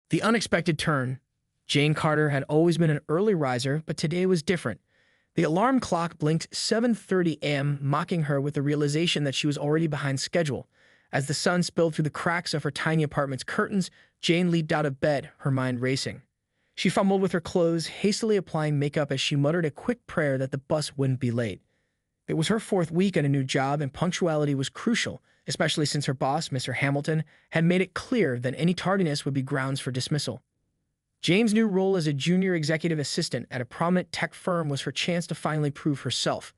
The unexpected turn. Jane Carter had always been an early riser, but today was different. The alarm clock blinked 7:30 a.m., mocking her with the realization that she was already behind schedule. As the sun spilled through the cracks of her tiny apartment's curtains, Jane leaped out of bed, her mind racing. She fumbled with her clothes, hastily applying makeup as she muttered a quick prayer that the bus wouldn't be late. It was her fourth week at a new job, and punctuality was crucial, especially since her boss, Mr. Hamilton, had made it clear that any tardiness would be grounds for dismissal. Jane's new role as a junior executive assistant at a prominent tech firm was her chance to finally prove herself.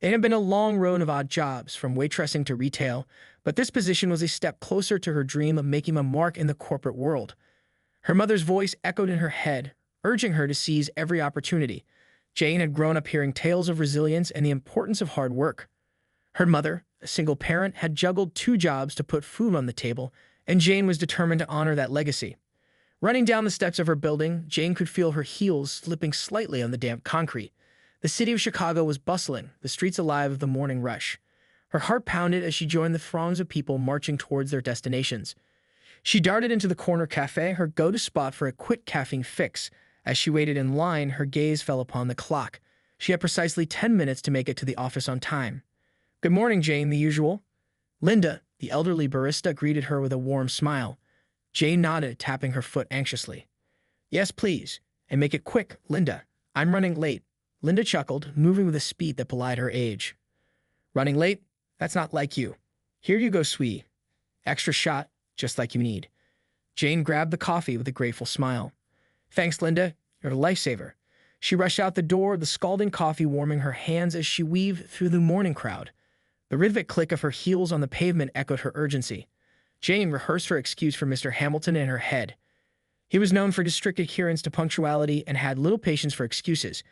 It had been a long road of odd jobs, from waitressing to retail, but this position was a step closer to her dream of making a mark in the corporate world. Her mother's voice echoed in her head, urging her to seize every opportunity. Jane had grown up hearing tales of resilience and the importance of hard work. Her mother, a single parent, had juggled two jobs to put food on the table, and Jane was determined to honor that legacy. Running down the steps of her building, Jane could feel her heels slipping slightly on the damp concrete. The city of Chicago was bustling, the streets alive with the morning rush. Her heart pounded as she joined the throngs of people marching towards their destinations. She darted into the corner cafe, her go-to spot for a quick caffeine fix. As she waited in line, her gaze fell upon the clock. She had precisely 10 minutes to make it to the office on time. "Good morning, Jane," the usual. Linda, the elderly barista, greeted her with a warm smile. Jane nodded, tapping her foot anxiously. "Yes, please. And make it quick, Linda. I'm running late." Linda chuckled, moving with a speed that belied her age. "Running late? That's not like you. Here you go, sweetie. Extra shot, just like you need." Jane grabbed the coffee with a grateful smile. "Thanks, Linda. You're a lifesaver." She rushed out the door, the scalding coffee warming her hands as she weaved through the morning crowd. The rhythmic click of her heels on the pavement echoed her urgency. Jane rehearsed her excuse for Mr. Hamilton in her head. He was known for his strict adherence to punctuality and had little patience for excuses.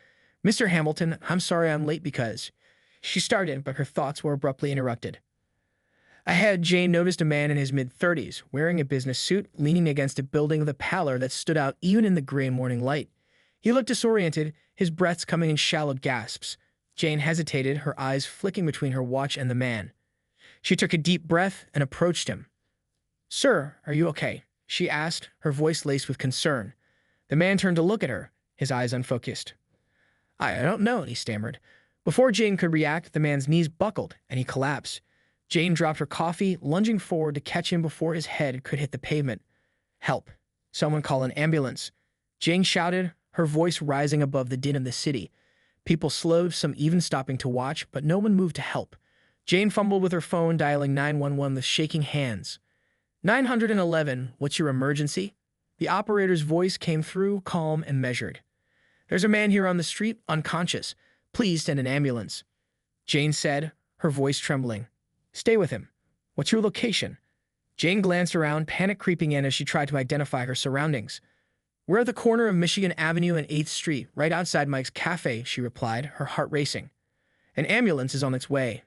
"Mr. Hamilton, I'm sorry I'm late because—" She started, but her thoughts were abruptly interrupted. Ahead, Jane noticed a man in his mid-30s, wearing a business suit, leaning against a building with a pallor that stood out even in the gray morning light. He looked disoriented, his breaths coming in shallow gasps. Jane hesitated, her eyes flicking between her watch and the man. She took a deep breath and approached him. "Sir, are you okay?" she asked, her voice laced with concern. The man turned to look at her, his eyes unfocused. I don't know," he stammered. Before Jane could react, the man's knees buckled, and he collapsed. Jane dropped her coffee, lunging forward to catch him before his head could hit the pavement. "Help. Someone call an ambulance." Jane shouted, her voice rising above the din of the city. People slowed, some even stopping to watch, but no one moved to help. Jane fumbled with her phone, dialing 911 with shaking hands. 911, what's your emergency?" The operator's voice came through, calm and measured. "There's a man here on the street, unconscious. Please send an ambulance." Jane said, her voice trembling. "Stay with him. What's your location?" Jane glanced around, panic creeping in as she tried to identify her surroundings. "We're at the corner of Michigan Avenue and 8th Street, right outside Mike's Cafe," she replied, her heart racing. "An ambulance is on its way."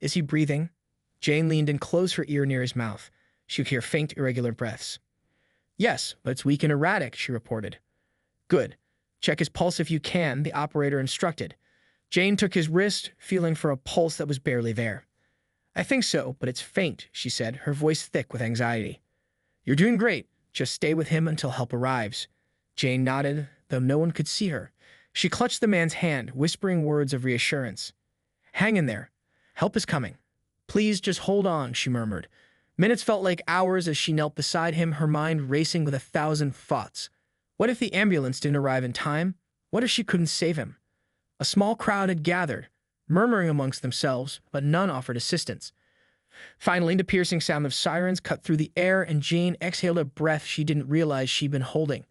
"Is he breathing?" Jane leaned in close, her ear near his mouth. She could hear faint, irregular breaths. "Yes, but it's weak and erratic," she reported. "Good. Check his pulse if you can," the operator instructed. Jane took his wrist, feeling for a pulse that was barely there. "I think so, but it's faint," she said, her voice thick with anxiety. "You're doing great. Just stay with him until help arrives." Jane nodded, though no one could see her. She clutched the man's hand, whispering words of reassurance. "Hang in there. Help is coming." "Please just hold on," she murmured. Minutes felt like hours as she knelt beside him, her mind racing with 1,000 thoughts. What if the ambulance didn't arrive in time? What if she couldn't save him? A small crowd had gathered, murmuring amongst themselves, but none offered assistance. Finally, the piercing sound of sirens cut through the air, and Jane exhaled a breath she didn't realize she'd been holding.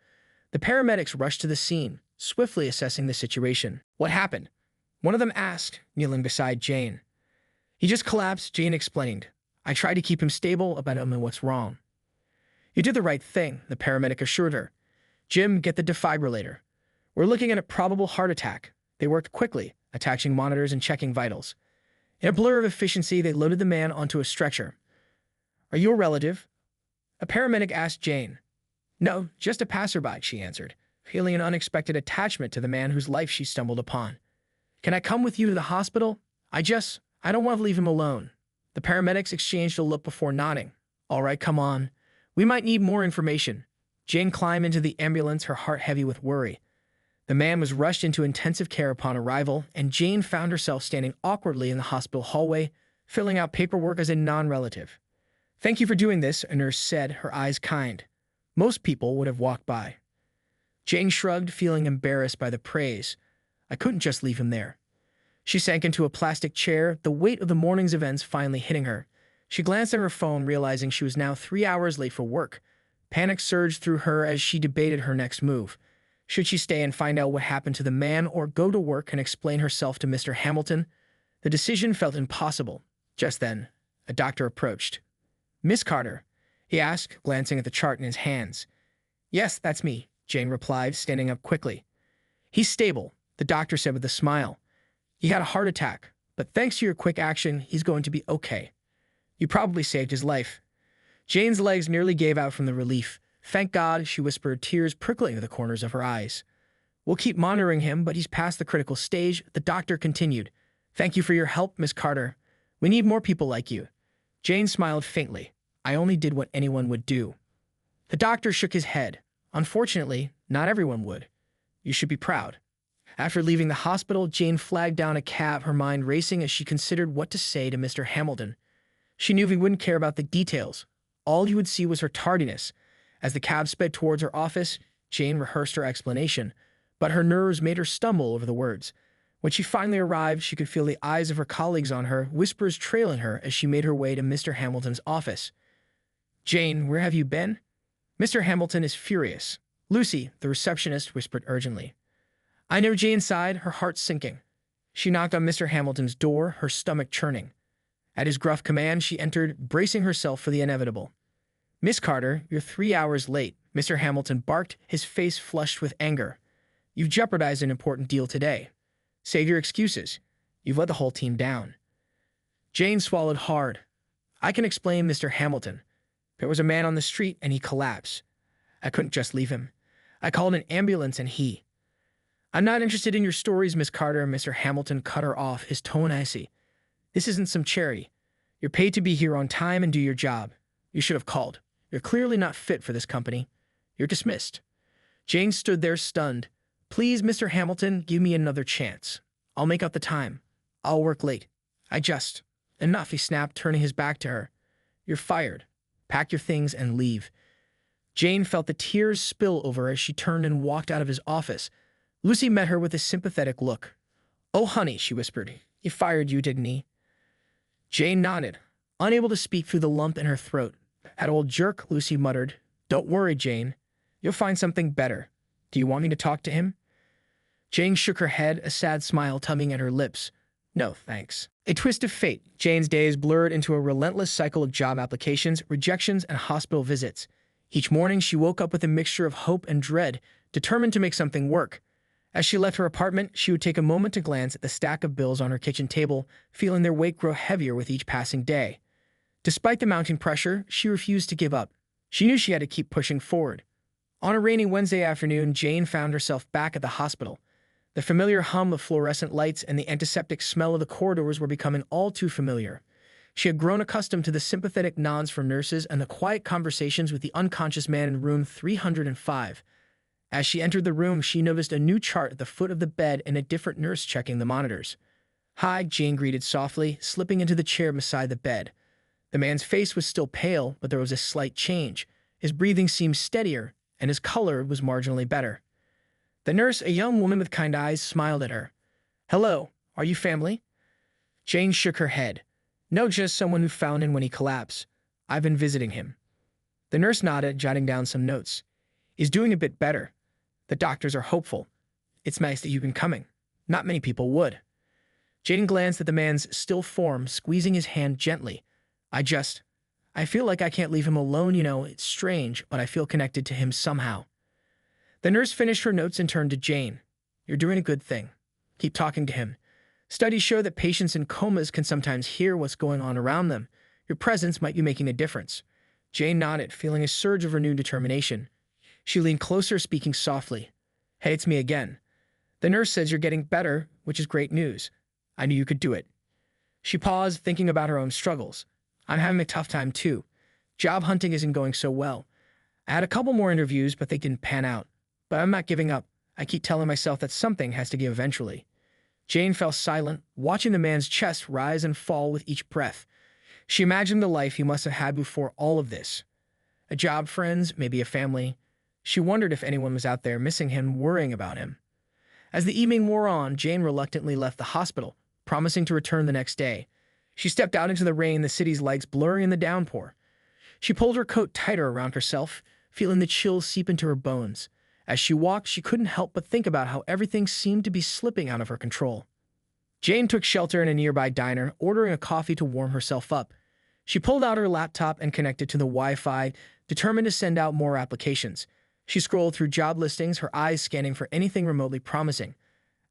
The paramedics rushed to the scene, swiftly assessing the situation. "What happened?" one of them asked, kneeling beside Jane. "He just collapsed," Jane explained. "I tried to keep him stable about him and what's wrong." "You did the right thing," the paramedic assured her. "Jim, get the defibrillator. We're looking at a probable heart attack." They worked quickly, attaching monitors and checking vitals. In a blur of efficiency, they loaded the man onto a stretcher. "Are you a relative?" a paramedic asked Jane. "No, just a passerby," she answered, feeling an unexpected attachment to the man whose life she stumbled upon. "Can I come with you to the hospital? I don't want to leave him alone." The paramedics exchanged a look before nodding. "All right, come on. We might need more information." Jane climbed into the ambulance, her heart heavy with worry. The man was rushed into intensive care upon arrival, and Jane found herself standing awkwardly in the hospital hallway, filling out paperwork as a non-relative. "Thank you for doing this," a nurse said, her eyes kind. Most people would have walked by. Jane shrugged, feeling embarrassed by the praise. "I couldn't just leave him there." She sank into a plastic chair, the weight of the morning's events finally hitting her. She glanced at her phone, realizing she was now 3 hours late for work. Panic surged through her as she debated her next move. Should she stay and find out what happened to the man, or go to work and explain herself to Mr. Hamilton? The decision felt impossible. Just then, a doctor approached. "Miss Carter?" he asked, glancing at the chart in his hands. "Yes, that's me," Jane replied, standing up quickly. "He's stable," the doctor said with a smile. "He had a heart attack, but thanks to your quick action, he's going to be okay. You probably saved his life." Jane's legs nearly gave out from the relief. "Thank God," she whispered, tears prickling to the corners of her eyes. "We'll keep monitoring him, but he's past the critical stage," the doctor continued. "Thank you for your help, Miss Carter. We need more people like you." Jane smiled faintly. "I only did what anyone would do." The doctor shook his head. "Unfortunately, not everyone would. You should be proud." After leaving the hospital, Jane flagged down a cab, her mind racing as she considered what to say to Mr. Hamilton. She knew he wouldn't care about the details. All he would see was her tardiness. As the cab sped towards her office, Jane rehearsed her explanation, but her nerves made her stumble over the words. When she finally arrived, she could feel the eyes of her colleagues on her, whispers trailing her as she made her way to Mr. Hamilton's office. "Jane, where have you been?" "Mr. Hamilton is furious." "Lucy," the receptionist whispered urgently. "I know," Jane sighed, her heart sinking. She knocked on Mr. Hamilton's door, her stomach churning. At his gruff command, she entered, bracing herself for the inevitable. "Miss Carter, you're 3 hours late," Mr. Hamilton barked, his face flushed with anger. "You've jeopardized an important deal today. Save your excuses. You've let the whole team down." Jane swallowed hard. "I can explain, Mr. Hamilton. There was a man on the street and he collapsed. I couldn't just leave him. I called an ambulance and he—" "I'm not interested in your stories, Miss Carter," Mr. Hamilton cut her off, his tone icy. "This isn't some charity. You're paid to be here on time and do your job. You should have called. You're clearly not fit for this company. You're dismissed." Jane stood there stunned. "Please, Mr. Hamilton, give me another chance. I'll make up the time. I'll work late. Enough," he snapped, turning his back to her. "You're fired. Pack your things and leave." Jane felt the tears spill over as she turned and walked out of his office. Lucy met her with a sympathetic look. "Oh, honey," she whispered. "He fired you, didn't he?" Jane nodded, unable to speak through the lump in her throat. "That old jerk," Lucy muttered. "Don't worry, Jane. You'll find something better. Do you want me to talk to him?" Jane shook her head, a sad smile tugging at her lips. "No, thanks." A twist of fate. Jane's days blurred into a relentless cycle of job applications, rejections, and hospital visits. Each morning, she woke up with a mixture of hope and dread, determined to make something work. As she left her apartment, she would take a moment to glance at the stack of bills on her kitchen table, feeling their weight grow heavier with each passing day. Despite the mounting pressure, she refused to give up. She knew she had to keep pushing forward. On a rainy Wednesday afternoon, Jane found herself back at the hospital. The familiar hum of fluorescent lights and the antiseptic smell of the corridors were becoming all too familiar. She had grown accustomed to the sympathetic nods from nurses and the quiet conversations with the unconscious man in room 305. As she entered the room, she noticed a new chart at the foot of the bed and a different nurse checking the monitors. "Hi," Jane greeted softly, slipping into the chair beside the bed. The man's face was still pale, but there was a slight change. His breathing seemed steadier, and his color was marginally better. The nurse, a young woman with kind eyes, smiled at her. "Hello, are you family?" Jane shook her head. "No, just someone who found him when he collapsed. I've been visiting him." The nurse nodded, jotting down some notes. "He's doing a bit better. The doctors are hopeful. It's nice that you've been coming. Not many people would." Jane glanced at the man's still form, squeezing his hand gently. I feel like I can't leave him alone, it's strange, but I feel connected to him somehow." The nurse finished her notes and turned to Jane. "You're doing a good thing. Keep talking to him. Studies show that patients in comas can sometimes hear what's going on around them. Your presence might be making a difference." Jane nodded, feeling a surge of renewed determination. She leaned closer, speaking softly. "Hey, it's me again. The nurse says you're getting better, which is great news. I knew you could do it." She paused, thinking about her own struggles. "I'm having a tough time, too. Job hunting isn't going so well. I had a couple more interviews, but they didn't pan out. But I'm not giving up. I keep telling myself that something has to give eventually. Jane fell silent, watching the man's chest rise and fall with each breath. She imagined the life he must have had before all of this. A job, friends, maybe a family. She wondered if anyone was out there missing him, worrying about him. As the evening wore on, Jane reluctantly left the hospital, promising to return the next day. She stepped out into the rain, the city's lights blurring in the downpour. She pulled her coat tighter around herself, feeling the chills seep into her bones. As she walked, she couldn't help but think about how everything seemed to be slipping out of her control. Jane took shelter in a nearby diner, ordering a coffee to warm herself up. She pulled out her laptop and connected to the Wi-Fi, determined to send out more applications. She scrolled through job listings, her eyes scanning for anything remotely promising.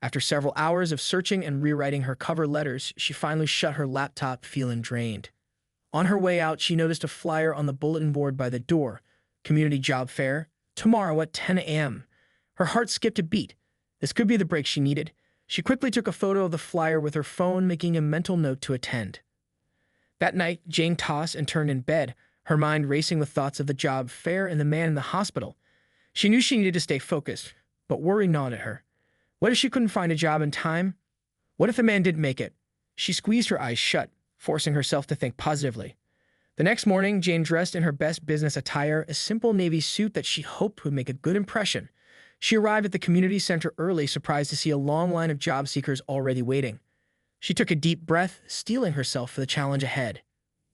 After several hours of searching and rewriting her cover letters, she finally shut her laptop, feeling drained. On her way out, she noticed a flyer on the bulletin board by the door. Community job fair, tomorrow at 10 a.m. Her heart skipped a beat. This could be the break she needed. She quickly took a photo of the flyer with her phone, making a mental note to attend. That night, Jane tossed and turned in bed, her mind racing with thoughts of the job fair and the man in the hospital. She knew she needed to stay focused, but worry gnawed at her. What if she couldn't find a job in time? What if the man didn't make it? She squeezed her eyes shut, forcing herself to think positively. The next morning, Jane dressed in her best business attire, a simple navy suit that she hoped would make a good impression. She arrived at the community center early, surprised to see a long line of job seekers already waiting. She took a deep breath, steeling herself for the challenge ahead.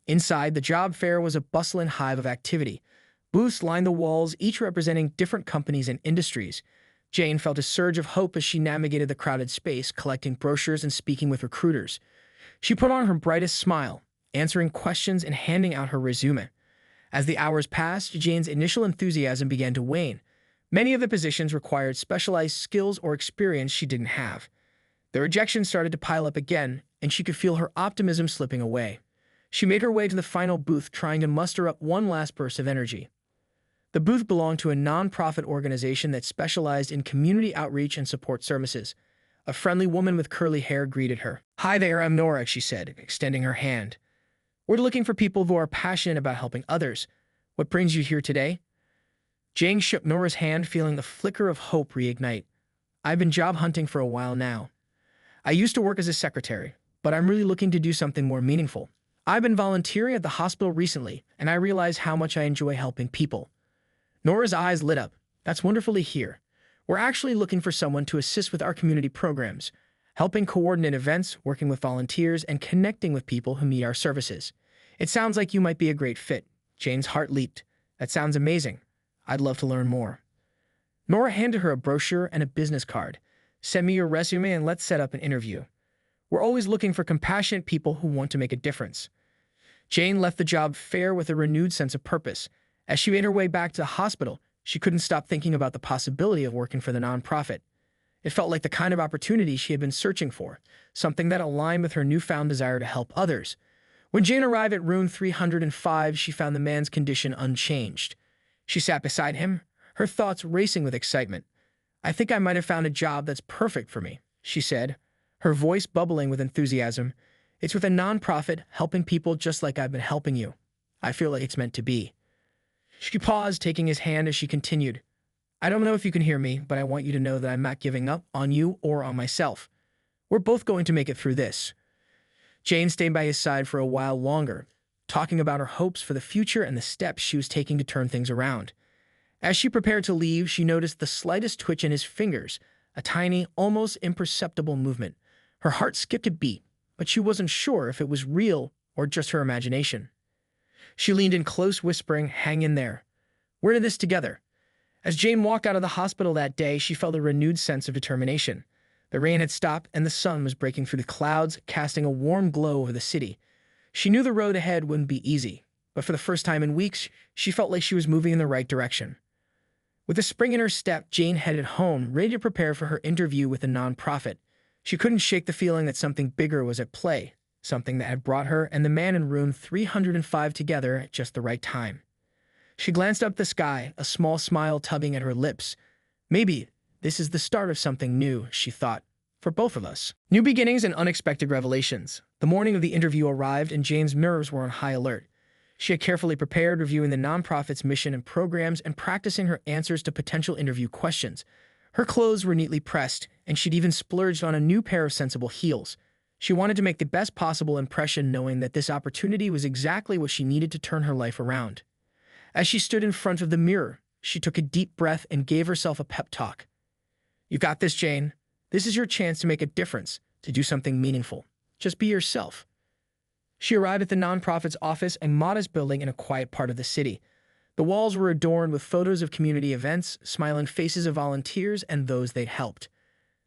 Inside, the job fair was a bustling hive of activity. Booths lined the walls, each representing different companies and industries. Jane felt a surge of hope as she navigated the crowded space, collecting brochures and speaking with recruiters. She put on her brightest smile, answering questions and handing out her resume. As the hours passed, Jane's initial enthusiasm began to wane. Many of the positions required specialized skills or experience she didn't have. The rejections started to pile up again, and she could feel her optimism slipping away. She made her way to the final booth, trying to muster up one last burst of energy. The booth belonged to a nonprofit organization that specialized in community outreach and support services. A friendly woman with curly hair greeted her. "Hi there, I'm Nora," she said, extending her hand. "We're looking for people who are passionate about helping others. What brings you here today?" Jane shook Nora's hand, feeling the flicker of hope reignite. "I've been job hunting for a while now. I used to work as a secretary, but I'm really looking to do something more meaningful. I've been volunteering at the hospital recently, and I realize how much I enjoy helping people." Nora's eyes lit up. "That's wonderful to hear. We're actually looking for someone to assist with our community programs, helping coordinate events, working with volunteers, and connecting with people who need our services. It sounds like you might be a great fit." Jane's heart leaped. "That sounds amazing. I'd love to learn more." Nora handed her a brochure and a business card. "Send me your resume and let's set up an interview. We're always looking for compassionate people who want to make a difference." Jane left the job fair with a renewed sense of purpose. As she made her way back to the hospital, she couldn't stop thinking about the possibility of working for the nonprofit. It felt like the kind of opportunity she had been searching for, something that aligned with her newfound desire to help others. When Jane arrived at room 305, she found the man's condition unchanged. She sat beside him, her thoughts racing with excitement. "I think I might have found a job that's perfect for me," she said, her voice bubbling with enthusiasm. "It's with a nonprofit, helping people just like I've been helping you. I feel like it's meant to be." She paused, taking his hand as she continued. "I don't know if you can hear me, but I want you to know that I'm not giving up on you or on myself. We're both going to make it through this." Jane stayed by his side for a while longer, talking about her hopes for the future and the steps she was taking to turn things around. As she prepared to leave, she noticed the slightest twitch in his fingers, a tiny, almost imperceptible movement. Her heart skipped a beat, but she wasn't sure if it was real or just her imagination. She leaned in close, whispering, "Hang in there. We're in this together." As Jane walked out of the hospital that day, she felt a renewed sense of determination. The rain had stopped, and the sun was breaking through the clouds, casting a warm glow over the city. She knew the road ahead wouldn't be easy, but for the first time in weeks, she felt like she was moving in the right direction. With a spring in her step, Jane headed home, ready to prepare for her interview with the nonprofit. She couldn't shake the feeling that something bigger was at play, something that had brought her and the man in room 305 together at just the right time. She glanced up at the sky, a small smile tugging at her lips. "Maybe this is the start of something new," she thought, "for both of us." New beginnings and unexpected revelations. The morning of the interview arrived, and Jane's nerves were on high alert. She had carefully prepared, reviewing the nonprofit's mission and programs and practicing her answers to potential interview questions. Her clothes were neatly pressed, and she'd even splurged on a new pair of sensible heels. She wanted to make the best possible impression, knowing that this opportunity was exactly what she needed to turn her life around. As she stood in front of the mirror, she took a deep breath and gave herself a pep talk. "You got this, Jane. This is your chance to make a difference, to do something meaningful. Just be yourself." She arrived at the nonprofit's office, a modest building in a quiet part of the city. The walls were adorned with photos of community events, smiling faces of volunteers and those they'd helped.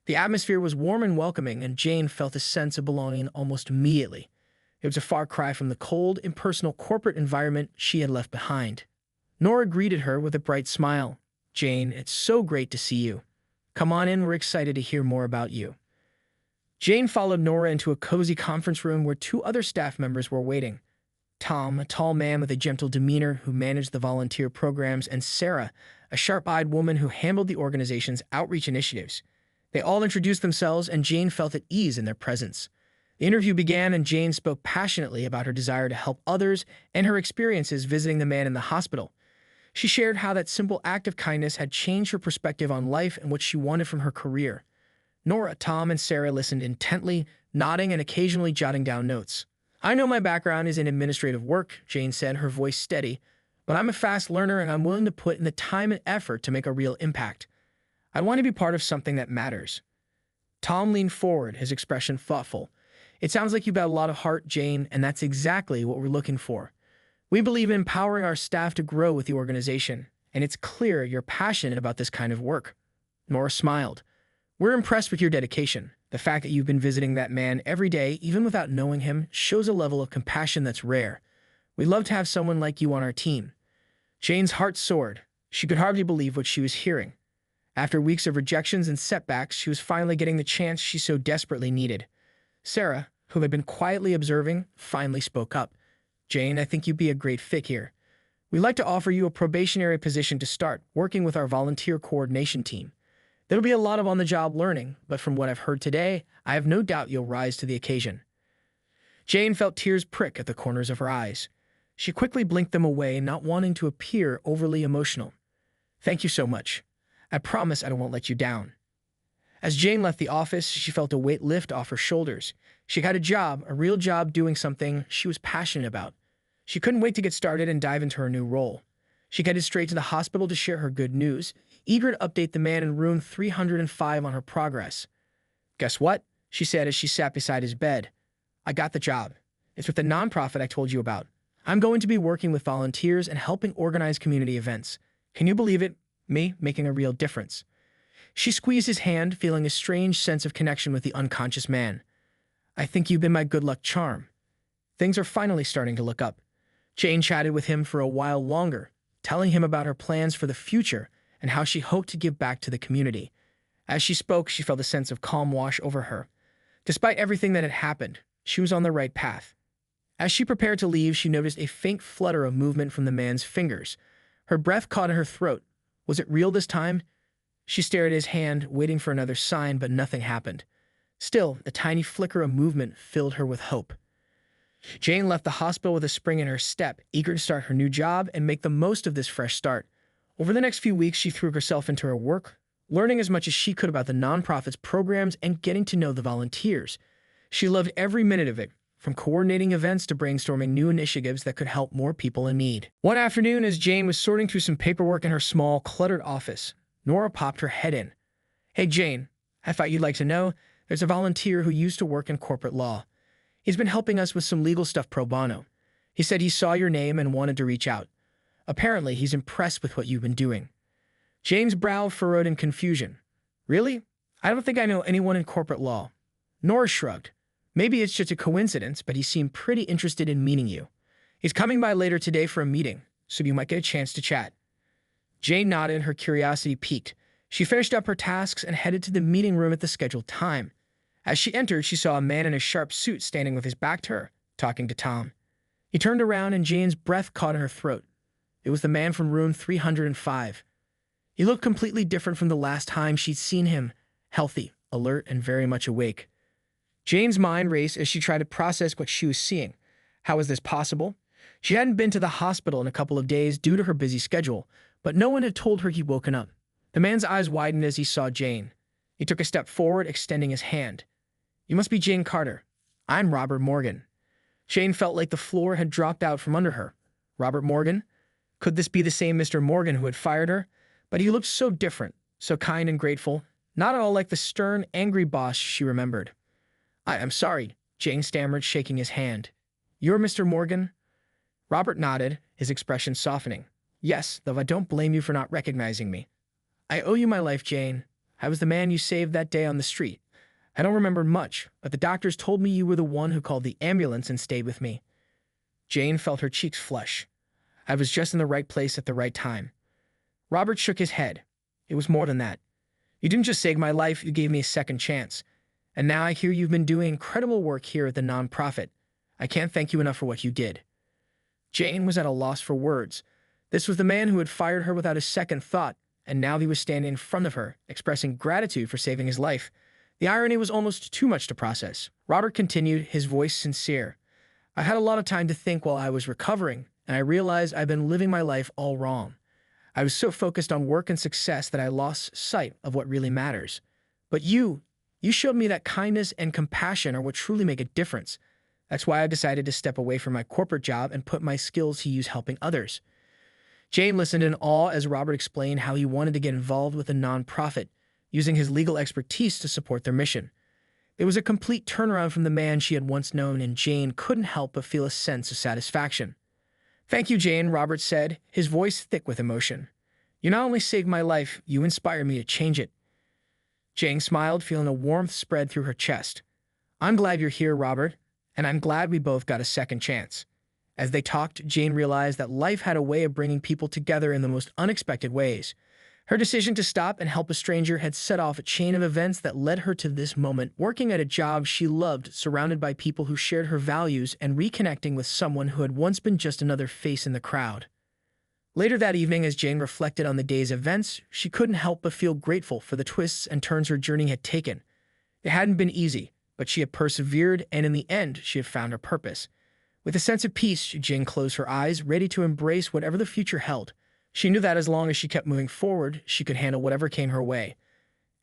The atmosphere was warm and welcoming, and Jane felt a sense of belonging almost immediately. It was a far cry from the cold, impersonal corporate environment she had left behind. Nora greeted her with a bright smile. "Jane, it's so great to see you. Come on in, we're excited to hear more about you." Jane followed Nora into a cozy conference room where two other staff members were waiting. Tom, a tall man with a gentle demeanor who managed the volunteer programs, and Sarah, a sharp-eyed woman who handled the organization's outreach initiatives. They all introduced themselves, and Jane felt at ease in their presence. The interview began, and Jane spoke passionately about her desire to help others and her experiences visiting the man in the hospital. She shared how that simple act of kindness had changed her perspective on life and what she wanted from her career. Nora, Tom, and Sarah listened intently, nodding and occasionally jotting down notes. "I know my background is in administrative work," Jane said, her voice steady, "but I'm a fast learner and I'm willing to put in the time and effort to make a real impact. I want to be part of something that matters." Tom leaned forward, his expression thoughtful. "It sounds like you've got a lot of heart, Jane, and that's exactly what we're looking for. We believe in empowering our staff to grow with the organization, and it's clear you're passionate about this kind of work." Nora smiled. "We're impressed with your dedication. The fact that you've been visiting that man every day, even without knowing him, shows a level of compassion that's rare. We'd love to have someone like you on our team." Jane's heart soared. She could hardly believe what she was hearing. After weeks of rejections and setbacks, she was finally getting the chance she so desperately needed. Sarah, who had been quietly observing, finally spoke up. "Jane, I think you'd be a great fit here. We'd like to offer you a probationary position to start, working with our volunteer coordination team. There'll be a lot of on-the-job learning, but from what I've heard today, I have no doubt you'll rise to the occasion." Jane felt tears prick at the corners of her eyes. She quickly blinked them away, not wanting to appear overly emotional. "Thank you so much. I promise I won't let you down." As Jane left the office, she felt a weight lift off her shoulders. She got a job, a real job doing something she was passionate about. She couldn't wait to get started and dive into her new role. She headed straight to the hospital to share her good news, eager to update the man in room 305 on her progress. "Guess what?" she said as she sat beside his bed. "I got the job. It's with the nonprofit I told you about. I'm going to be working with volunteers and helping organize community events. Can you believe it? Me making a real difference." She squeezed his hand, feeling a strange sense of connection with the unconscious man. "I think you've been my good luck charm." Things are finally starting to look up. Jane chatted with him for a while longer, telling him about her plans for the future and how she hoped to give back to the community. As she spoke, she felt a sense of calm wash over her. Despite everything that had happened, she was on the right path. As she prepared to leave, she noticed a faint flutter of movement from the man's fingers. Her breath caught in her throat. Was it real this time? She stared at his hand, waiting for another sign, but nothing happened. Still, a tiny flicker of movement filled her with hope. Jane left the hospital with a spring in her step, eager to start her new job and make the most of this fresh start. Over the next few weeks, she threw herself into her work, learning as much as she could about the nonprofit's programs and getting to know the volunteers. She loved every minute of it, from coordinating events to brainstorming new initiatives that could help more people in need. One afternoon, as Jane was sorting through some paperwork in her small, cluttered office, Nora popped her head in. "Hey, Jane, I thought you'd like to know, there's a volunteer who used to work in corporate law. He's been helping us with some legal stuff pro bono. He said he saw your name and wanted to reach out. Apparently, he's impressed with what you've been doing." Jane's brow furrowed in confusion. "Really? I don't think I know anyone in corporate law." Nora shrugged. "Maybe it's just a coincidence, but he seemed pretty interested in meeting you. He's coming by later today for a meeting, so you might get a chance to chat." Jane nodded, her curiosity piqued. She finished up her tasks and headed to the meeting room at the scheduled time. As she entered, she saw a man in a sharp suit standing with his back to her, talking to Tom. He turned around and Jane's breath caught in her throat. It was the man from room 305. He looked completely different from the last time she'd seen him, healthy, alert, and very much awake. Jane's mind raced as she tried to process what she was seeing. How was this possible? She hadn't been to the hospital in a couple of days due to her busy schedule, but no one had told her he'd woken up. The man's eyes widened as he saw Jane. He took a step forward, extending his hand. "You must be Jane Carter. I'm Robert Morgan." Jane felt like the floor had dropped out from under her. Robert Morgan? Could this be the same Mr. Morgan who had fired her? But he looked so different, so kind and grateful, not at all like the stern, angry boss she remembered. I'm sorry," Jane stammered, shaking his hand. "You're Mr. Morgan?" Robert nodded, his expression softening. "Yes, though I don't blame you for not recognizing me. I owe you my life, Jane. I was the man you saved that day on the street. I don't remember much, but the doctors told me you were the one who called the ambulance and stayed with me." Jane felt her cheeks flush. "I was just in the right place at the right time." Robert shook his head. "It was more than that. You didn't just save my life, you gave me a second chance. And now I hear you've been doing incredible work here at the nonprofit. I can't thank you enough for what you did." Jane was at a loss for words. This was the man who had fired her without a second thought, and now he was standing in front of her, expressing gratitude for saving his life. The irony was almost too much to process. Robert continued, his voice sincere. "I had a lot of time to think while I was recovering, and I realized I've been living my life all wrong. I was so focused on work and success that I lost sight of what really matters. But you showed me that kindness and compassion are what truly make a difference. That's why I decided to step away from my corporate job and put my skills to use helping others." Jane listened in awe as Robert explained how he wanted to get involved with a nonprofit, using his legal expertise to support their mission. It was a complete turnaround from the man she had once known, and Jane couldn't help but feel a sense of satisfaction. "Thank you, Jane," Robert said, his voice thick with emotion. "You not only saved my life, you inspired me to change it." Jane smiled, feeling a warmth spread through her chest. "I'm glad you're here, Robert, and I'm glad we both got a second chance." As they talked, Jane realized that life had a way of bringing people together in the most unexpected ways. Her decision to stop and help a stranger had set off a chain of events that led her to this moment, working at a job she loved, surrounded by people who shared her values, and reconnecting with someone who had once been just another face in the crowd. Later that evening, as Jane reflected on the day's events, she couldn't help but feel grateful for the twists and turns her journey had taken. It hadn't been easy, but she had persevered, and in the end, she had found her purpose. With a sense of peace, Jane closed her eyes, ready to embrace whatever the future held. She knew that as long as she kept moving forward, she could handle whatever came her way.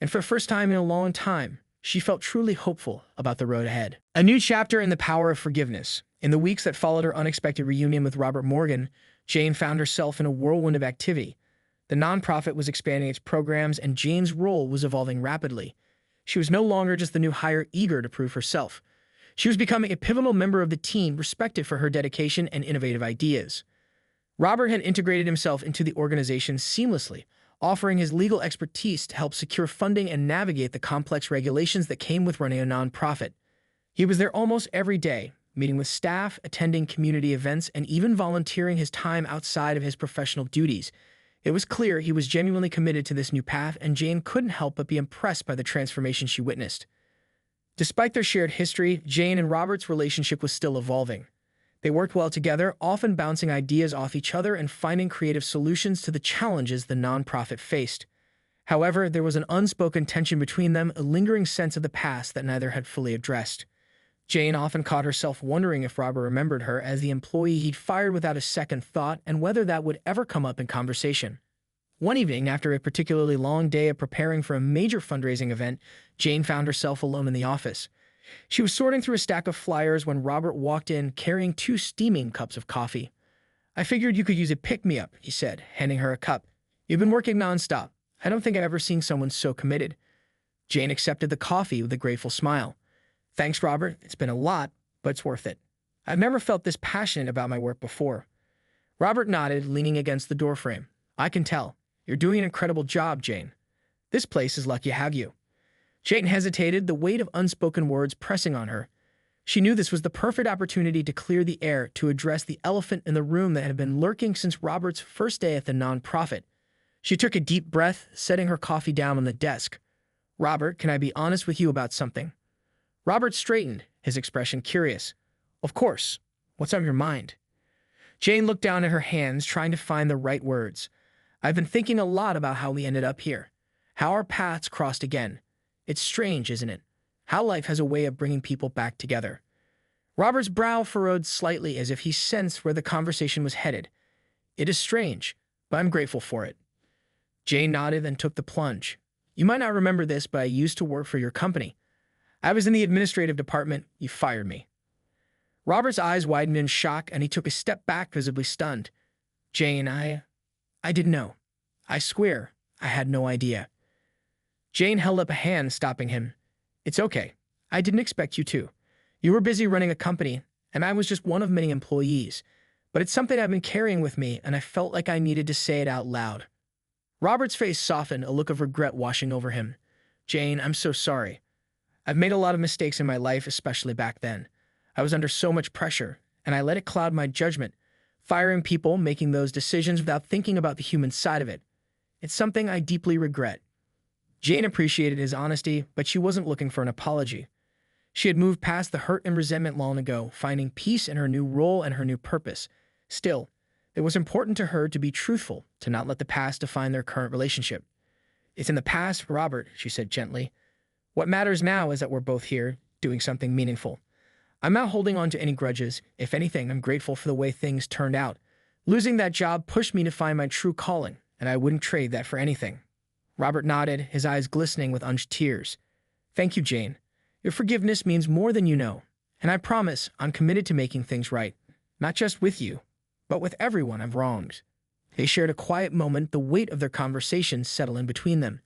And for the first time in a long time, she felt truly hopeful about the road ahead. A new chapter in the power of forgiveness. In the weeks that followed her unexpected reunion with Robert Morgan, Jane found herself in a whirlwind of activity. The nonprofit was expanding its programs, and Jane's role was evolving rapidly. She was no longer just the new hire eager to prove herself. She was becoming a pivotal member of the team, respected for her dedication and innovative ideas. Robert had integrated himself into the organization seamlessly, offering his legal expertise to help secure funding and navigate the complex regulations that came with running a nonprofit. He was there almost every day, meeting with staff, attending community events, and even volunteering his time outside of his professional duties. It was clear he was genuinely committed to this new path, and Jane couldn't help but be impressed by the transformation she witnessed. Despite their shared history, Jane and Robert's relationship was still evolving. They worked well together, often bouncing ideas off each other and finding creative solutions to the challenges the nonprofit faced. However, there was an unspoken tension between them, a lingering sense of the past that neither had fully addressed. Jane often caught herself wondering if Robert remembered her as the employee he'd fired without a second thought, and whether that would ever come up in conversation. One evening, after a particularly long day of preparing for a major fundraising event, Jane found herself alone in the office. She was sorting through a stack of flyers when Robert walked in, carrying 2 steaming cups of coffee. "I figured you could use a pick-me-up," he said, handing her a cup. "You've been working nonstop. I don't think I've ever seen someone so committed." Jane accepted the coffee with a grateful smile. "Thanks, Robert. It's been a lot, but it's worth it. I've never felt this passionate about my work before." Robert nodded, leaning against the doorframe. "I can tell. You're doing an incredible job, Jane. This place is lucky to have you." Jane hesitated, the weight of unspoken words pressing on her. She knew this was the perfect opportunity to clear the air, to address the elephant in the room that had been lurking since Robert's first day at the nonprofit. She took a deep breath, setting her coffee down on the desk. "Robert, can I be honest with you about something?" Robert straightened, his expression curious. "Of course. What's on your mind?" Jane looked down at her hands, trying to find the right words. "I've been thinking a lot about how we ended up here. How our paths crossed again. It's strange, isn't it? How life has a way of bringing people back together." Robert's brow furrowed slightly as if he sensed where the conversation was headed. It is strange, but I'm grateful for it. Jane nodded and took the plunge. You might not remember this, but I used to work for your company. I was in the administrative department. You fired me. Robert's eyes widened in shock, and he took a step back, visibly stunned. Jane, I didn't know. I swear, I had no idea. Jane held up a hand, stopping him. It's okay. I didn't expect you to. You were busy running a company, and I was just one of many employees. But it's something I've been carrying with me, and I felt like I needed to say it out loud. Robert's face softened, a look of regret washing over him. Jane, I'm so sorry. I've made a lot of mistakes in my life, especially back then. I was under so much pressure, and I let it cloud my judgment, firing people, making those decisions without thinking about the human side of it. It's something I deeply regret. Jane appreciated his honesty, but she wasn't looking for an apology. She had moved past the hurt and resentment long ago, finding peace in her new role and her new purpose. Still, it was important to her to be truthful, to not let the past define their current relationship. It's in the past, Robert, she said gently. What matters now is that we're both here, doing something meaningful. I'm not holding on to any grudges. If anything, I'm grateful for the way things turned out. Losing that job pushed me to find my true calling, and I wouldn't trade that for anything. Robert nodded, his eyes glistening with unshed tears. Thank you, Jane. Your forgiveness means more than you know, and I promise I'm committed to making things right, not just with you, but with everyone I've wronged. They shared a quiet moment, the weight of their conversation settled between them.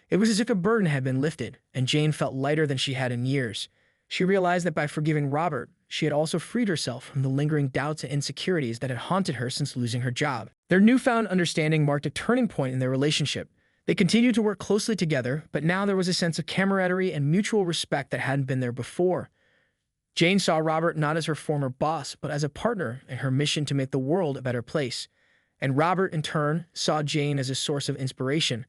It was as if a burden had been lifted, and Jane felt lighter than she had in years. She realized that by forgiving Robert, she had also freed herself from the lingering doubts and insecurities that had haunted her since losing her job. Their newfound understanding marked a turning point in their relationship. They continued to work closely together, but now there was a sense of camaraderie and mutual respect that hadn't been there before. Jane saw Robert not as her former boss, but as a partner in her mission to make the world a better place. And Robert, in turn, saw Jane as a source of inspiration,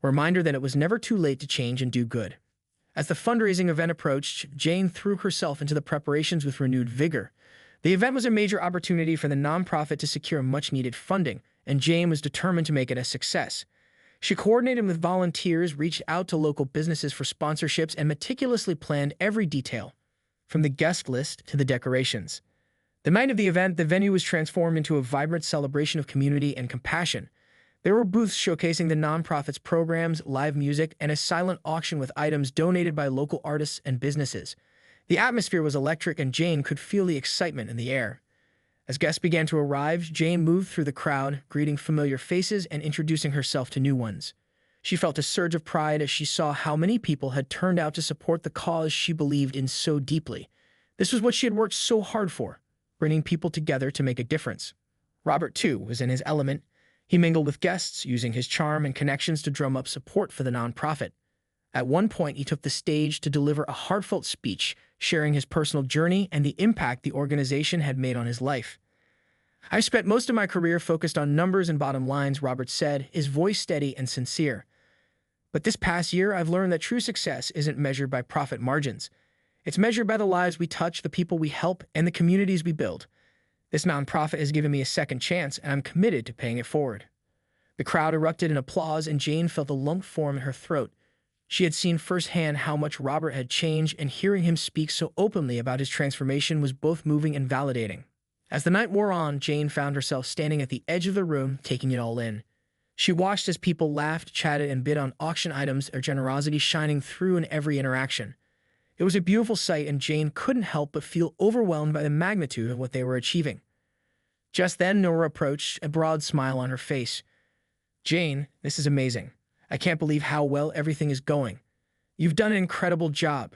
a reminder that it was never too late to change and do good. As the fundraising event approached, Jane threw herself into the preparations with renewed vigor. The event was a major opportunity for the nonprofit to secure much-needed funding, and Jane was determined to make it a success. She coordinated with volunteers, reached out to local businesses for sponsorships, and meticulously planned every detail, from the guest list to the decorations. The night of the event, the venue was transformed into a vibrant celebration of community and compassion. There were booths showcasing the nonprofit's programs, live music, and a silent auction with items donated by local artists and businesses. The atmosphere was electric, and Jane could feel the excitement in the air. As guests began to arrive, Jane moved through the crowd, greeting familiar faces and introducing herself to new ones. She felt a surge of pride as she saw how many people had turned out to support the cause she believed in so deeply. This was what she had worked so hard for, bringing people together to make a difference. Robert, too, was in his element. He mingled with guests, using his charm and connections to drum up support for the nonprofit. At one point, he took the stage to deliver a heartfelt speech, sharing his personal journey and the impact the organization had made on his life. I've spent most of my career focused on numbers and bottom lines, Robert said, his voice steady and sincere. But this past year, I've learned that true success isn't measured by profit margins. It's measured by the lives we touch, the people we help, and the communities we build. This nonprofit has given me a second chance, and I'm committed to paying it forward. The crowd erupted in applause, and Jane felt a lump form in her throat. She had seen firsthand how much Robert had changed, and hearing him speak so openly about his transformation was both moving and validating. As the night wore on, Jane found herself standing at the edge of the room, taking it all in. She watched as people laughed, chatted, and bid on auction items, their generosity shining through in every interaction. It was a beautiful sight, and Jane couldn't help but feel overwhelmed by the magnitude of what they were achieving. Just then, Nora approached, a broad smile on her face. Jane, this is amazing. I can't believe how well everything is going. You've done an incredible job.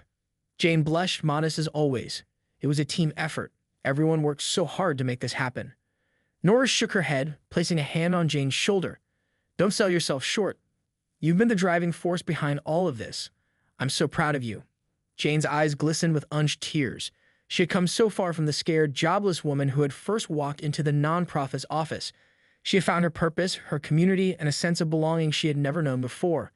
Jane blushed, modest as always. It was a team effort. Everyone worked so hard to make this happen. Nora shook her head, placing a hand on Jane's shoulder. Don't sell yourself short. You've been the driving force behind all of this. I'm so proud of you. Jane's eyes glistened with unshed tears. She had come so far from the scared, jobless woman who had first walked into the nonprofit's office. She had found her purpose, her community, and a sense of belonging she had never known before.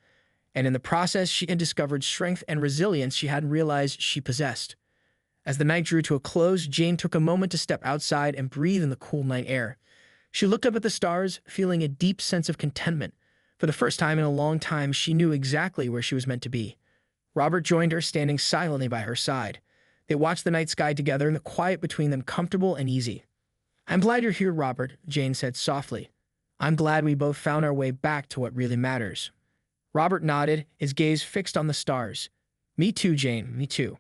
And in the process, she had discovered strength and resilience she hadn't realized she possessed. As the night drew to a close, Jane took a moment to step outside and breathe in the cool night air. She looked up at the stars, feeling a deep sense of contentment. For the first time in a long time, she knew exactly where she was meant to be. Robert joined her, standing silently by her side. They watched the night sky together and the quiet between them comfortable and easy. "I'm glad you're here, Robert," Jane said softly. "I'm glad we both found our way back to what really matters." Robert nodded, his gaze fixed on the stars. "Me too, Jane, me too."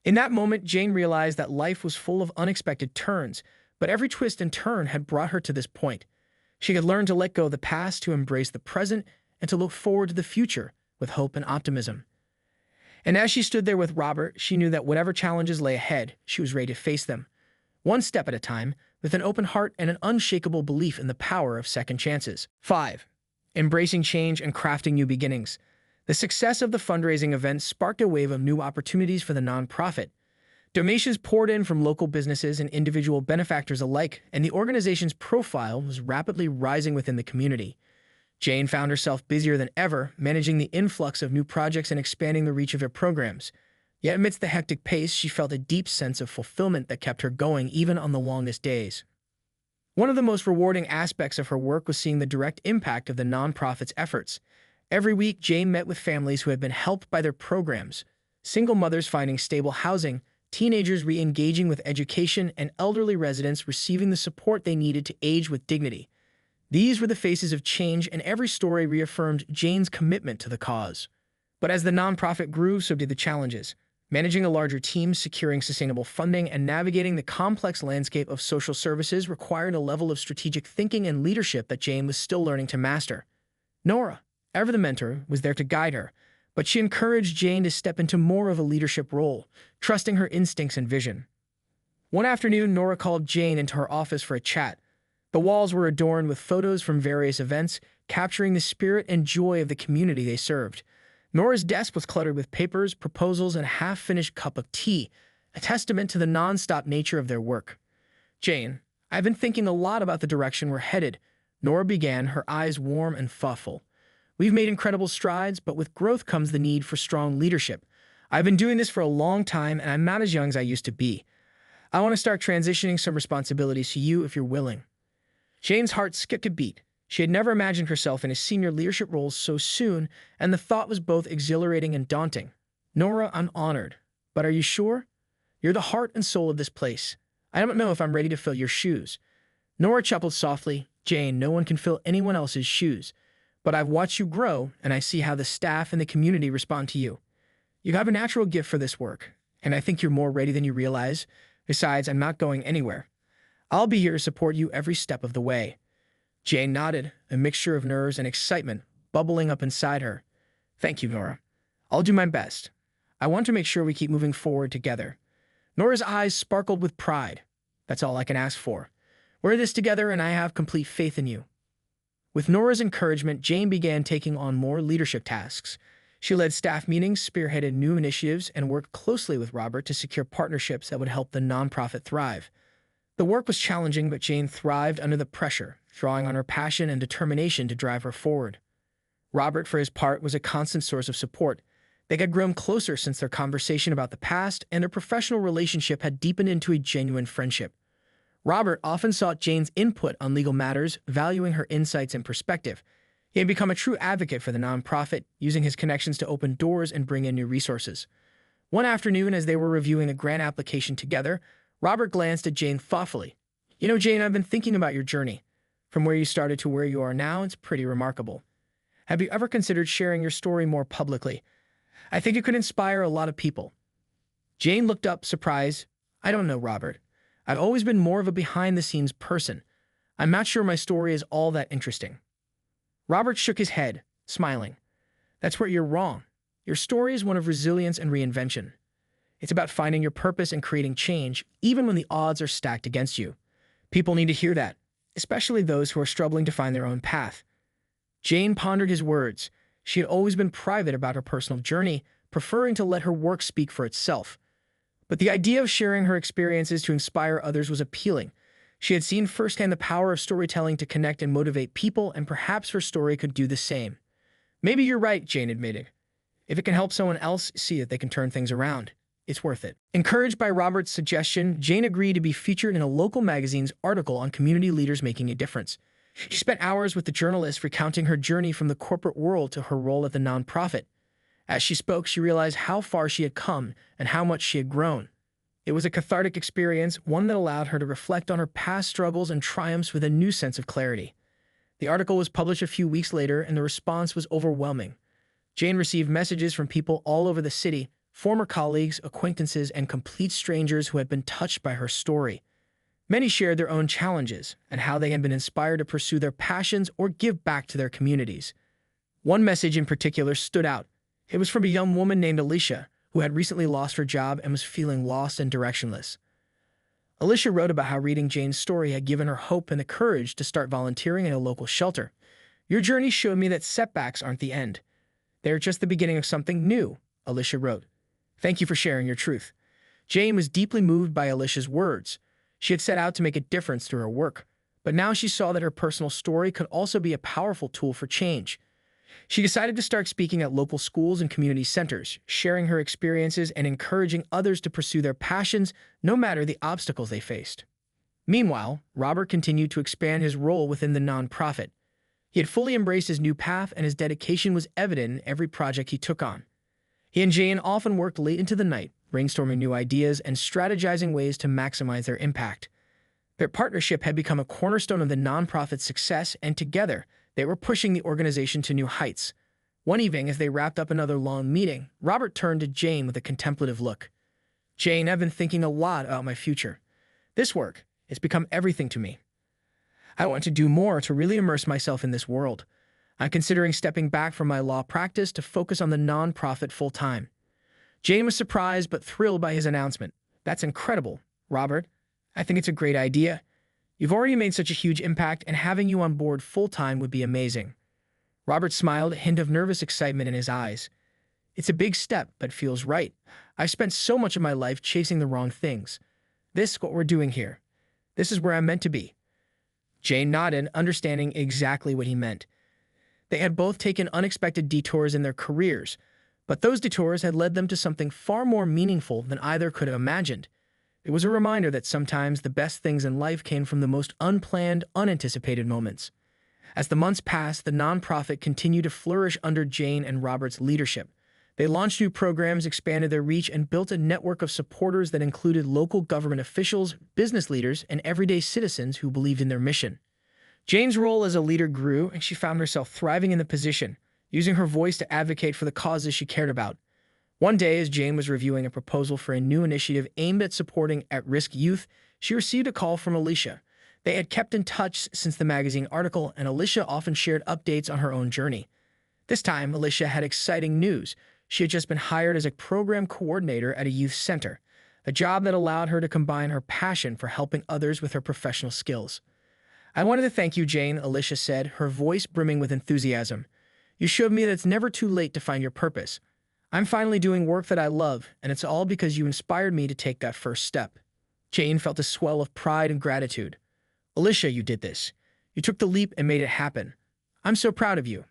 In that moment, Jane realized that life was full of unexpected turns, but every twist and turn had brought her to this point. She had learned to let go of the past, to embrace the present, and to look forward to the future with hope and optimism. And as she stood there with Robert, she knew that whatever challenges lay ahead, she was ready to face them, one step at a time, with an open heart and an unshakable belief in the power of second chances. 5. Embracing change and crafting new beginnings. The success of the fundraising event sparked a wave of new opportunities for the nonprofit. Donations poured in from local businesses and individual benefactors alike, and the organization's profile was rapidly rising within the community. Jane found herself busier than ever, managing the influx of new projects and expanding the reach of her programs. Yet amidst the hectic pace, she felt a deep sense of fulfillment that kept her going even on the longest days. One of the most rewarding aspects of her work was seeing the direct impact of the nonprofit's efforts. Every week, Jane met with families who had been helped by their programs, single mothers finding stable housing, teenagers re-engaging with education, and elderly residents receiving the support they needed to age with dignity. These were the faces of change, and every story reaffirmed Jane's commitment to the cause. But as the nonprofit grew, so did the challenges. Managing a larger team, securing sustainable funding, and navigating the complex landscape of social services required a level of strategic thinking and leadership that Jane was still learning to master. Nora, ever the mentor, was there to guide her, but she encouraged Jane to step into more of a leadership role, trusting her instincts and vision. One afternoon, Nora called Jane into her office for a chat. The walls were adorned with photos from various events, capturing the spirit and joy of the community they served. Nora's desk was cluttered with papers, proposals, and a half-finished cup of tea, a testament to the non-stop nature of their work. "Jane, I've been thinking a lot about the direction we're headed," Nora began, her eyes warm and thoughtful. "We've made incredible strides, but with growth comes the need for strong leadership. I've been doing this for a long time, and I'm not as young as I used to be. I want to start transitioning some responsibilities to you if you're willing." Jane's heart skipped a beat. She had never imagined herself in a senior leadership role so soon, and the thought was both exhilarating and daunting. "Nora, I'm honored. But are you sure? You're the heart and soul of this place. I don't know if I'm ready to fill your shoes." Nora chuckled softly. "Jane, no one can fill anyone else's shoes. But I've watched you grow, and I see how the staff and the community respond to you. You have a natural gift for this work, and I think you're more ready than you realize. Besides, I'm not going anywhere. I'll be here to support you every step of the way." Jane nodded, a mixture of nerves and excitement bubbling up inside her. "Thank you, Nora. I'll do my best. I want to make sure we keep moving forward together." Nora's eyes sparkled with pride. "That's all I can ask for. We're in this together, and I have complete faith in you." With Nora's encouragement, Jane began taking on more leadership tasks. She led staff meetings, spearheaded new initiatives, and worked closely with Robert to secure partnerships that would help the nonprofit thrive. The work was challenging, but Jane thrived under the pressure, drawing on her passion and determination to drive her forward. Robert, for his part, was a constant source of support. They had grown closer since their conversation about the past, and their professional relationship had deepened into a genuine friendship. Robert often sought Jane's input on legal matters, valuing her insights and perspective. He had become a true advocate for the nonprofit, using his connections to open doors and bring in new resources. One afternoon, as they were reviewing a grant application together, Robert glanced at Jane thoughtfully. "You know, Jane, I've been thinking about your journey. From where you started to where you are now, it's pretty remarkable. Have you ever considered sharing your story more publicly? I think it could inspire a lot of people." Jane looked up, surprised. "I don't know, Robert. I've always been more of a behind-the-scenes person. I'm not sure my story is all that interesting." Robert shook his head, smiling. "That's where you're wrong. Your story is one of resilience and reinvention. It's about finding your purpose and creating change, even when the odds are stacked against you. People need to hear that, especially those who are struggling to find their own path." Jane pondered his words. She had always been private about her personal journey, preferring to let her work speak for itself. But the idea of sharing her experiences to inspire others was appealing. She had seen firsthand the power of storytelling to connect and motivate people, and perhaps her story could do the same. "Maybe you're right," Jane admitted. "If it can help someone else see that they can turn things around, it's worth it." Encouraged by Robert's suggestion, Jane agreed to be featured in a local magazine's article on community leaders making a difference. She spent hours with the journalist recounting her journey from the corporate world to her role at the nonprofit. As she spoke, she realized how far she had come and how much she had grown. It was a cathartic experience, one that allowed her to reflect on her past struggles and triumphs with a new sense of clarity. The article was published a few weeks later, and the response was overwhelming. Jane received messages from people all over the city, former colleagues, acquaintances, and complete strangers who had been touched by her story. Many shared their own challenges and how they had been inspired to pursue their passions or give back to their communities. One message in particular stood out. It was from a young woman named Alicia, who had recently lost her job and was feeling lost and directionless. Alicia wrote about how reading Jane's story had given her hope and the courage to start volunteering in a local shelter. "Your journey showed me that setbacks aren't the end. They're just the beginning of something new," Alicia wrote. "Thank you for sharing your truth." Jane was deeply moved by Alicia's words. She had set out to make a difference through her work, but now she saw that her personal story could also be a powerful tool for change. She decided to start speaking at local schools and community centers, sharing her experiences and encouraging others to pursue their passions no matter the obstacles they faced. Meanwhile, Robert continued to expand his role within the nonprofit. He had fully embraced his new path, and his dedication was evident in every project he took on. He and Jane often worked late into the night, brainstorming new ideas and strategizing ways to maximize their impact. Their partnership had become a cornerstone of the nonprofit's success, and together, they were pushing the organization to new heights. One evening, as they wrapped up another long meeting, Robert turned to Jane with a contemplative look. "Jane, I've been thinking a lot about my future. This work, it's become everything to me. I want to do more to really immerse myself in this world. I'm considering stepping back from my law practice to focus on the nonprofit full-time." Jane was surprised but thrilled by his announcement. "That's incredible, Robert. I think it's a great idea. You've already made such a huge impact, and having you on board full-time would be amazing." Robert smiled, a hint of nervous excitement in his eyes. "It's a big step, but feels right. I've spent so much of my life chasing the wrong things. What we're doing here. This is where I'm meant to be." Jane nodded, understanding exactly what he meant. They had both taken unexpected detours in their careers, but those detours had led them to something far more meaningful than either could have imagined. It was a reminder that sometimes the best things in life came from the most unplanned, unanticipated moments. As the months passed, the nonprofit continued to flourish under Jane and Robert's leadership. They launched new programs, expanded their reach, and built a network of supporters that included local government officials, business leaders, and everyday citizens who believed in their mission. Jane's role as a leader grew, and she found herself thriving in the position, using her voice to advocate for the causes she cared about. One day, as Jane was reviewing a proposal for a new initiative aimed at supporting at-risk youth, she received a call from Alicia. They had kept in touch since the magazine article, and Alicia often shared updates on her own journey. This time, Alicia had exciting news. She had just been hired as a program coordinator at a youth center, a job that allowed her to combine her passion for helping others with her professional skills. "I wanted to thank you, Jane," Alicia said, her voice brimming with enthusiasm. "You showed me that it's never too late to find your purpose. I'm finally doing work that I love, and it's all because you inspired me to take that first step." Jane felt a swell of pride and gratitude. "Alicia, you did this. You took the leap and made it happen. I'm so proud of you."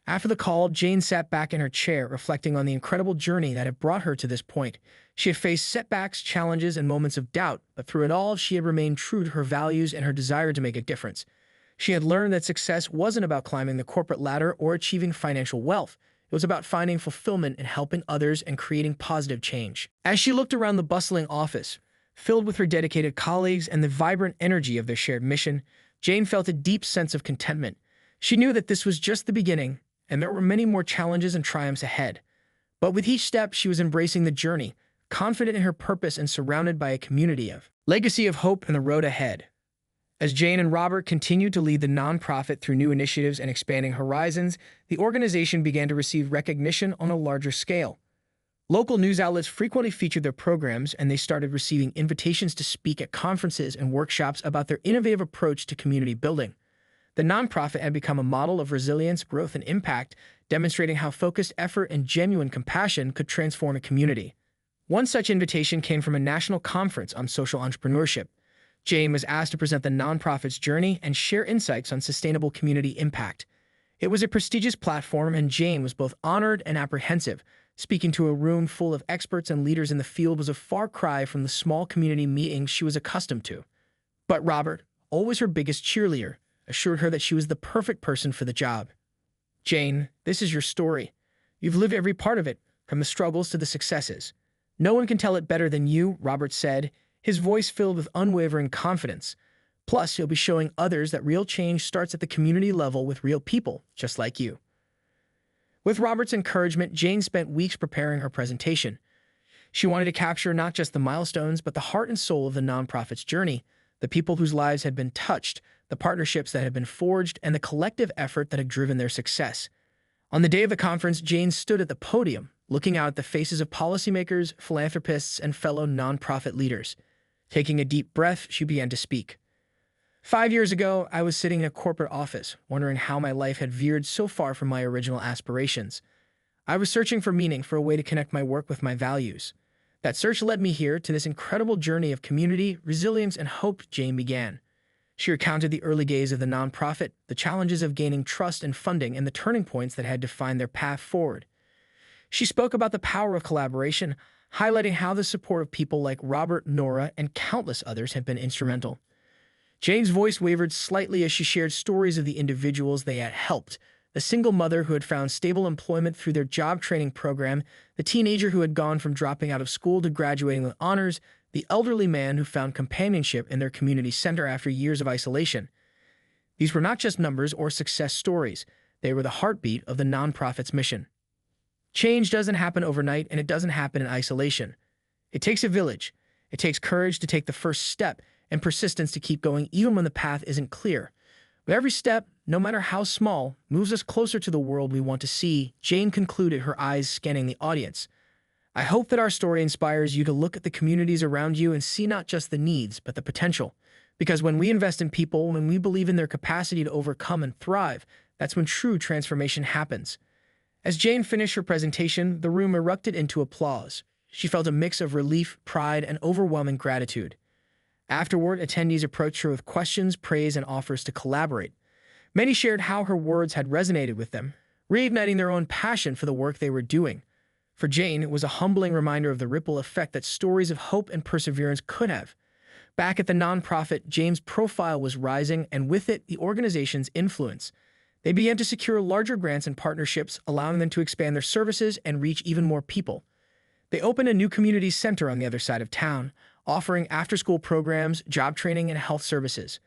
After the call, Jane sat back in her chair, reflecting on the incredible journey that had brought her to this point. She had faced setbacks, challenges, and moments of doubt, but through it all, she had remained true to her values and her desire to make a difference. She had learned that success wasn't about climbing the corporate ladder or achieving financial wealth. It was about finding fulfillment in helping others and creating positive change. As she looked around the bustling office, filled with her dedicated colleagues and the vibrant energy of their shared mission, Jane felt a deep sense of contentment. She knew that this was just the beginning, and there were many more challenges and triumphs ahead. But with each step, she was embracing the journey, confident in her purpose and surrounded by a community of legacy of hope in the road ahead. As Jane and Robert continued to lead the nonprofit through new initiatives and expanding horizons, the organization began to receive recognition on a larger scale. Local news outlets frequently featured their programs, and they started receiving invitations to speak at conferences and workshops about their innovative approach to community building. The nonprofit had become a model of resilience, growth, and impact, demonstrating how focused effort and genuine compassion could transform a community. One such invitation came from a national conference on social entrepreneurship. Jane was asked to present the nonprofit's journey and share insights on sustainable community impact. It was a prestigious platform, and Jane was both honored and apprehensive. Speaking to a room full of experts and leaders in the field was a far cry from the small community meetings she was accustomed to. But Robert, always her biggest cheerleader, assured her that she was the perfect person for the job. "Jane, this is your story. You've lived every part of it, from the struggles to the successes. "No one can tell it better than you," Robert said, his voice filled with unwavering confidence. "Plus, you'll be showing others that real change starts at the community level with real people, just like you." With Robert's encouragement, Jane spent weeks preparing her presentation. She wanted to capture not just the milestones, but the heart and soul of the nonprofit's journey, the people whose lives had been touched, the partnerships that had been forged, and the collective effort that had driven their success. On the day of the conference, Jane stood at the podium, looking out at the faces of policymakers, philanthropists, and fellow nonprofit leaders. Taking a deep breath, she began to speak. "5 years ago, I was sitting in a corporate office, wondering how my life had veered so far from my original aspirations. I was searching for meaning, for a way to connect my work with my values. That search led me here to this incredible journey of community, resilience, and hope," Jane began. She recounted the early days of the nonprofit, the challenges of gaining trust and funding, and the turning points that had defined their path forward. She spoke about the power of collaboration, highlighting how the support of people like Robert, Nora, and countless others had been instrumental. Jane's voice wavered slightly as she shared stories of the individuals they had helped: the single mother who had found stable employment through their job training program, the teenager who had gone from dropping out of school to graduating with honors, the elderly man who found companionship in their community center after years of isolation. These were not just numbers or success stories. They were the heartbeat of the nonprofit's mission. Change doesn't happen overnight, and it doesn't happen in isolation. It takes a village. It takes courage to take the first step and persistence to keep going even when the path isn't clear. But every step, no matter how small, moves us closer to the world we want to see, Jane concluded, her eyes scanning the audience. "I hope that our story inspires you to look at the communities around you and see not just the needs, but the potential. Because when we invest in people, when we believe in their capacity to overcome and thrive, that's when true transformation happens." As Jane finished her presentation, the room erupted into applause. She felt a mix of relief, pride, and overwhelming gratitude. Afterward, attendees approached her with questions, praise, and offers to collaborate. Many shared how her words had resonated with them, reigniting their own passion for the work they were doing. For Jane, it was a humbling reminder of the ripple effect that stories of hope and perseverance could have. Back at the nonprofit, Jane's profile was rising, and with it, the organization's influence. They began to secure larger grants and partnerships, allowing them to expand their services and reach even more people. They opened a new community center on the other side of town, offering after-school programs, job training, and health services.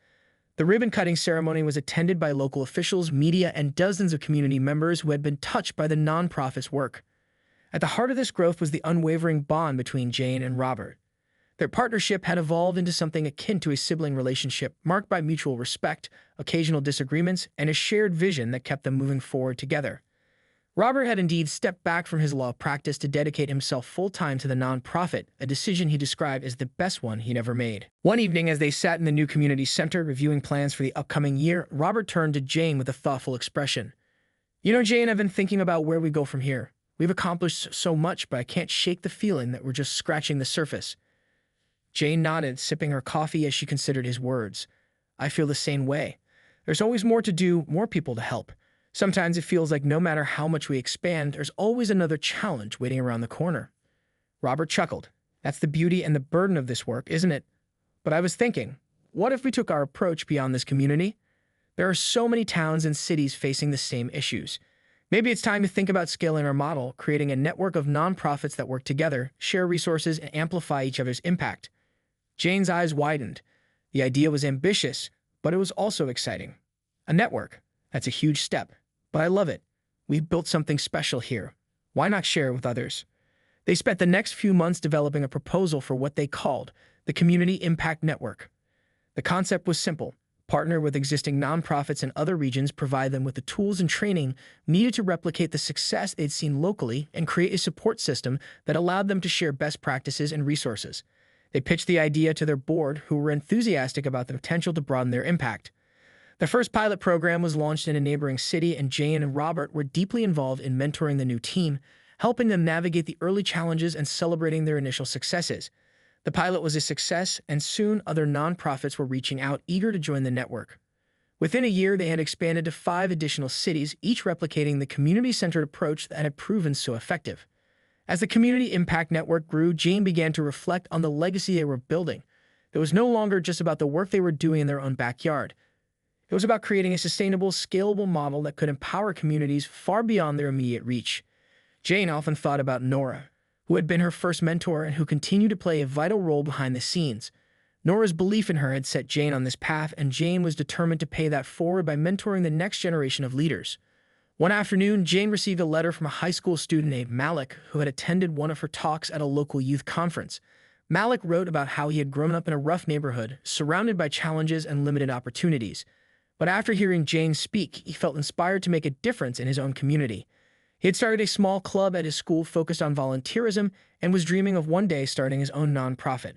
The ribbon-cutting ceremony was attended by local officials, media, and dozens of community members who had been touched by the nonprofit's work. At the heart of this growth was the unwavering bond between Jane and Robert. Their partnership had evolved into something akin to a sibling relationship, marked by mutual respect, occasional disagreements, and a shared vision that kept them moving forward together. Robert had indeed stepped back from his law practice to dedicate himself full-time to the nonprofit, a decision he described as the best one he'd ever made. One evening, as they sat in the new community center reviewing plans for the upcoming year, Robert turned to Jane with a thoughtful expression. "You know, Jane, I've been thinking about where we go from here. We've accomplished so much, but I can't shake the feeling that we're just scratching the surface." Jane nodded, sipping her coffee as she considered his words. "I feel the same way. There's always more to do, more people to help. Sometimes it feels like no matter how much we expand, there's always another challenge waiting around the corner." Robert chuckled. "That's the beauty and the burden of this work, isn't it? But I was thinking, what if we took our approach beyond this community? There are so many towns and cities facing the same issues. Maybe it's time to think about scaling our model, creating a network of nonprofits that work together, share resources, and amplify each other's impact." Jane's eyes widened. The idea was ambitious, but it was also exciting. A network. That's a huge step. But I love it. We've built something special here. Why not share it with others? They spent the next few months developing a proposal for what they called the Community Impact Network. The concept was simple: partner with existing nonprofits in other regions, provide them with the tools and training needed to replicate the success they'd seen locally, and create a support system that allowed them to share best practices and resources. They pitched the idea to their board, who were enthusiastic about the potential to broaden their impact. The first pilot program was launched in a neighboring city, and Jane and Robert were deeply involved in mentoring the new team, helping them navigate the early challenges and celebrating their initial successes. The pilot was a success, and soon other nonprofits were reaching out, eager to join the network. Within a year, they had expanded to 5 additional cities, each replicating the community-centered approach that had proven so effective. As the Community Impact Network grew, Jane began to reflect on the legacy they were building. It was no longer just about the work they were doing in their own backyard. It was about creating a sustainable, scalable model that could empower communities far beyond their immediate reach. Jane often thought about Nora. who had been her first mentor and who continued to play a vital role behind the scenes. Nora's belief in her had set Jane on this path, and Jane was determined to pay that forward by mentoring the next generation of leaders. One afternoon, Jane received a letter from a high school student named Malik who had attended one of her talks at a local youth conference. Malik wrote about how he had grown up in a rough neighborhood, surrounded by challenges and limited opportunities. But after hearing Jane speak, he felt inspired to make a difference in his own community. He had started a small club at his school focused on volunteerism and was dreaming of one day starting his own nonprofit.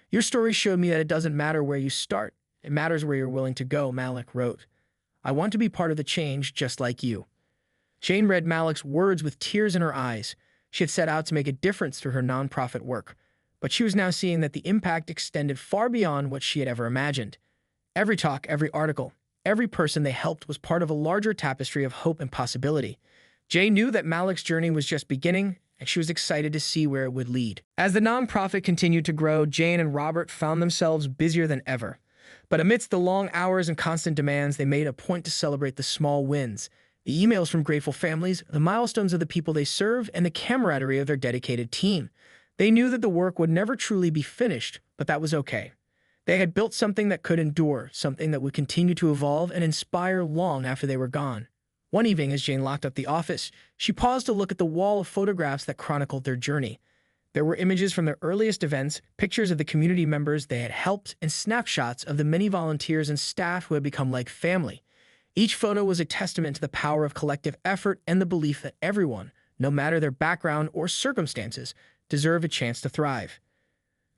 "Your story showed me that it doesn't matter where you start. It matters where you're willing to go," Malik wrote. "I want to be part of the change just like you." Jane read Malik's words with tears in her eyes. She had set out to make a difference through her nonprofit work, but she was now seeing that the impact extended far beyond what she had ever imagined. Every talk, every article, every person they helped was part of a larger tapestry of hope and possibility. Jane knew that Malik's journey was just beginning, and she was excited to see where it would lead. As the nonprofit continued to grow, Jane and Robert found themselves busier than ever. But amidst the long hours and constant demands, they made a point to celebrate the small wins, the emails from grateful families, the milestones of the people they serve, and the camaraderie of their dedicated team. They knew that the work would never truly be finished, but that was okay. They had built something that could endure, something that would continue to evolve and inspire long after they were gone. One evening, as Jane locked up the office, she paused to look at the wall of photographs that chronicled their journey. There were images from their earliest events, pictures of the community members they had helped, and snapshots of the many volunteers and staff who had become like family. Each photo was a testament to the power of collective effort and the belief that everyone, no matter their background or circumstances, deserved a chance to thrive.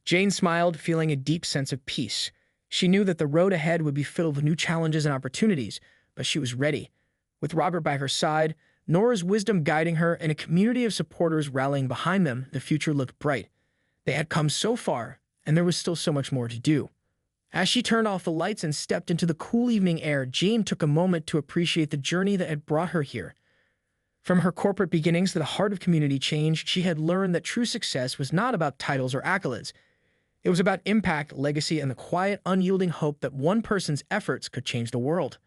Jane smiled, feeling a deep sense of peace. She knew that the road ahead would be filled with new challenges and opportunities, but she was ready. With Robert by her side, Nora's wisdom guiding her, and a community of supporters rallying behind them, the future looked bright. They had come so far, and there was still so much more to do. As she turned off the lights and stepped into the cool evening air, Jane took a moment to appreciate the journey that had brought her here. From her corporate beginnings to the heart of community change, she had learned that true success was not about titles or accolades. It was about impact, legacy, and the quiet, unyielding hope that one person's efforts could change the world.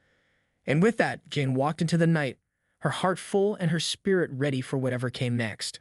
And with that, Jane walked into the night, her heart full and her spirit ready for whatever came next.